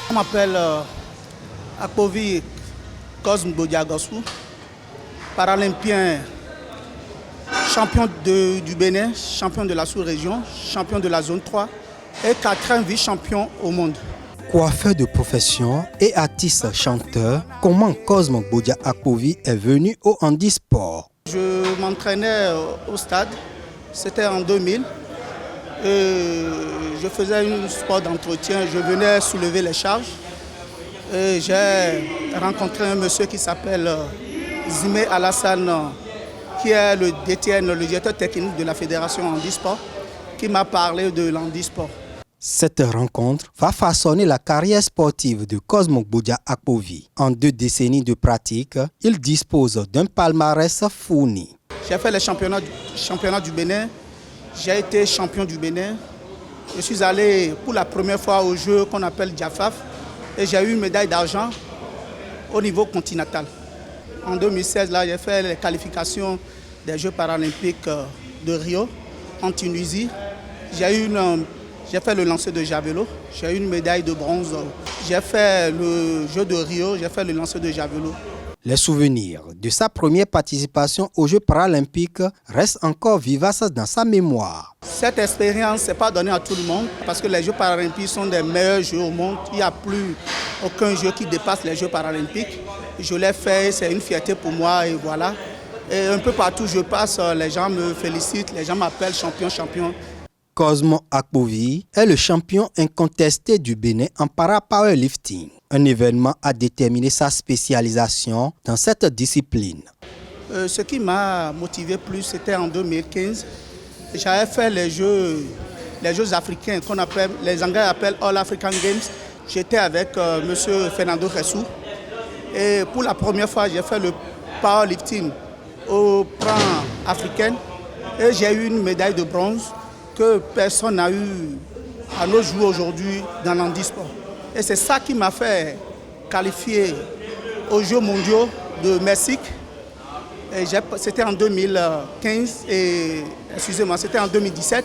Je m'appelle Akpovi Cosme Bodiagosu, paralympien, champion du Bénin, champion de la sous-région, champion de la zone 3 et 4e vice-champion au monde. Coiffeur de profession et artiste chanteur, comment Cosme Bodia Akpovi est venu au handisport? Je m'entraînais au stade, c'était en 2000. Je faisais un sport d'entretien, je venais soulever les charges. J'ai rencontré un monsieur qui s'appelle Zimé Alassane, qui est le directeur technique de la fédération handisport, qui m'a parlé de l'handisport. Cette rencontre va façonner la carrière sportive de Cosme Bodia Akpovi. En 2 décennies de pratique, il dispose d'un palmarès fourni. J'ai fait les championnats du Bénin, j'ai été champion du Bénin. Je suis allé pour la première fois au jeu qu'on appelle Diafaf et j'ai eu une médaille d'argent au niveau continental. En 2016, là, j'ai fait les qualifications des Jeux paralympiques de Rio en Tunisie. J'ai fait le lancer de javelot, j'ai eu une médaille de bronze. J'ai fait le jeu de Rio, j'ai fait le lancer de javelot. Les souvenirs de sa première participation aux Jeux paralympiques restent encore vivaces dans sa mémoire. Cette expérience n'est pas donnée à tout le monde parce que les Jeux paralympiques sont des meilleurs Jeux au monde. Il n'y a plus aucun jeu qui dépasse les Jeux paralympiques. Je l'ai fait, c'est une fierté pour moi et voilà. Et un peu partout où je passe, les gens me félicitent, les gens m'appellent champion, champion. Cosme Akpovi est le champion incontesté du Bénin en para-powerlifting. Un événement a déterminé sa spécialisation dans cette discipline. Ce qui m'a motivé plus, c'était en 2015. J'avais fait les Jeux africains qu'on appelle, les Anglais appellent All African Games. J'étais avec M. Fernando Ressou. Et pour la première fois, j'ai fait le powerlifting au plan africain. Et j'ai eu une médaille de bronze que personne n'a eu à nos jours aujourd'hui dans l'handisport. Et c'est ça qui m'a fait qualifier aux Jeux mondiaux de Mexique. C'était en 2015 et, excusez-moi, c'était en 2017.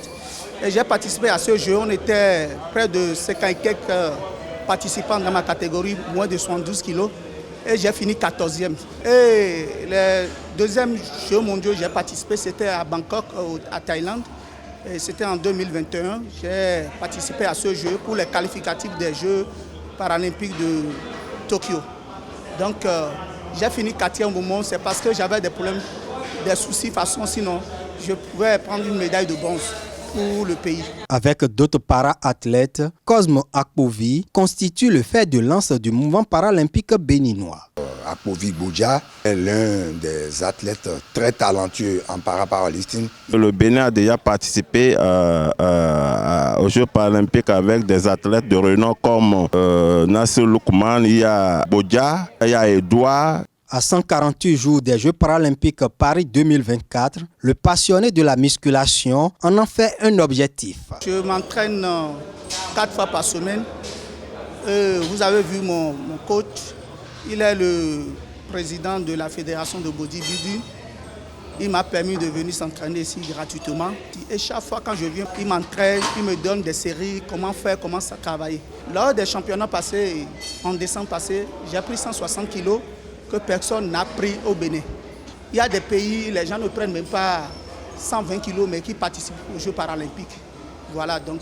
Et j'ai participé à ce jeu. On était près de 50 et quelques participants dans ma catégorie, moins de 72 kilos. Et j'ai fini 14e. Et les 2e Jeux mondiaux, j'ai participé, c'était à Bangkok, à Thaïlande. C'était en 2021, j'ai participé à ce jeu pour les qualificatifs des Jeux paralympiques de Tokyo. Donc j'ai fini 4e au moment, c'est parce que j'avais des problèmes, des soucis façon, sinon je pouvais prendre une médaille de bronze pour le pays. Avec d'autres para-athlètes, Cosme Akpovi constitue le fer de lance du mouvement paralympique béninois. Akpovi Bodia est l'un des athlètes très talentueux en para-powerlifting. Le Bénin a déjà participé aux Jeux paralympiques avec des athlètes de renom comme Nassir Loukman, il y a Bodia, il y a Edouard. À 148 jours des Jeux paralympiques Paris 2024, le passionné de la musculation en fait un objectif. Je m'entraîne 4 fois par semaine. Vous avez vu mon coach. Il est le président de la fédération de bodybuilding. Il m'a permis de venir s'entraîner ici gratuitement. Et chaque fois quand je viens, il m'entraîne, il me donne des séries, comment faire, comment ça travailler. Lors des championnats passés, en décembre passé, j'ai pris 160 kilos que personne n'a pris au Bénin. Il y a des pays, les gens ne prennent même pas 120 kilos, mais qui participent aux Jeux paralympiques. Voilà, donc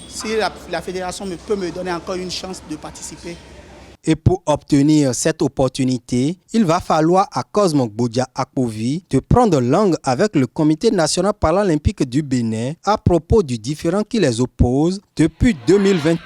si la fédération peut me donner encore une chance de participer. Et pour obtenir cette opportunité, il va falloir à Cosme Bodia Akpovi de prendre langue avec le Comité national paralympique du Bénin à propos du différend qui les oppose depuis 2021.